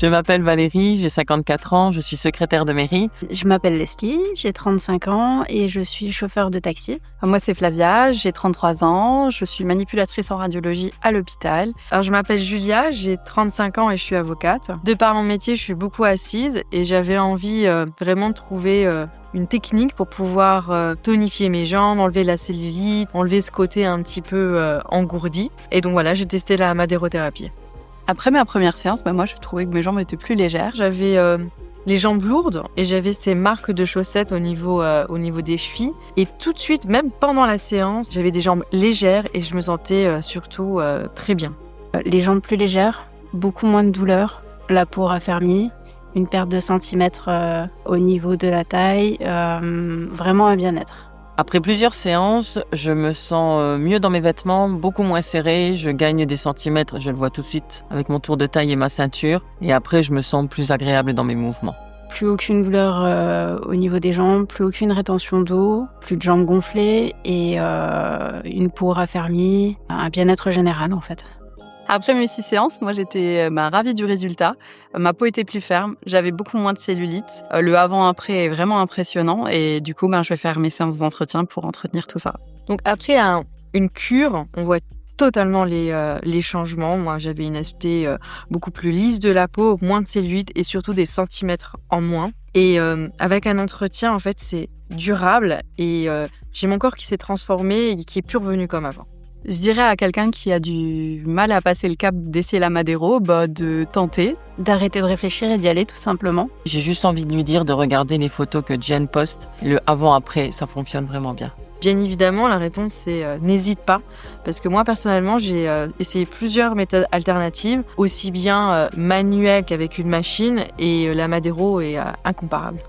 Je m'appelle Valérie, j'ai 54 ans, je suis secrétaire de mairie. Je m'appelle Leslie, j'ai 35 ans et je suis chauffeur de taxi. Moi, c'est Flavia, j'ai 33 ans, je suis manipulatrice en radiologie à l'hôpital. Alors, je m'appelle Julia, j'ai 35 ans et je suis avocate. De par mon métier, je suis beaucoup assise et j'avais envie vraiment de trouver une technique pour pouvoir tonifier mes jambes, enlever la cellulite, enlever ce côté un petit peu engourdi. Et donc voilà, j'ai testé la madérothérapie. Après ma première séance, moi, je trouvais que mes jambes étaient plus légères. J'avais les jambes lourdes et j'avais ces marques de chaussettes au niveau des chevilles. Et tout de suite, même pendant la séance, j'avais des jambes légères et je me sentais surtout très bien. Les jambes plus légères, beaucoup moins de douleur, la peau raffermie, une perte de centimètres au niveau de la taille, vraiment un bien-être. Après plusieurs séances, je me sens mieux dans mes vêtements, beaucoup moins serré, je gagne des centimètres, je le vois tout de suite avec mon tour de taille et ma ceinture. Et après, je me sens plus agréable dans mes mouvements. Plus aucune douleur au niveau des jambes, plus aucune rétention d'eau, plus de jambes gonflées et une peau raffermie, un bien-être général en fait. Après mes 6 séances, moi j'étais ravie du résultat. Ma peau était plus ferme, j'avais beaucoup moins de cellulite. Le avant-après est vraiment impressionnant et du coup je vais faire mes séances d'entretien pour entretenir tout ça. Donc après une cure, on voit totalement les changements. Moi j'avais un aspect beaucoup plus lisse de la peau, moins de cellulite et surtout des centimètres en moins. Et avec un entretien en fait c'est durable et j'ai mon corps qui s'est transformé et qui est plus revenu comme avant. Je dirais à quelqu'un qui a du mal à passer le cap d'essayer la Madéro, de tenter. D'arrêter de réfléchir et d'y aller tout simplement. J'ai juste envie de lui dire de regarder les photos que Jen poste. Le avant-après, ça fonctionne vraiment bien. Bien évidemment, la réponse c'est n'hésite pas. Parce que moi personnellement, j'ai essayé plusieurs méthodes alternatives, aussi bien manuelles qu'avec une machine, et la Madéro est incomparable.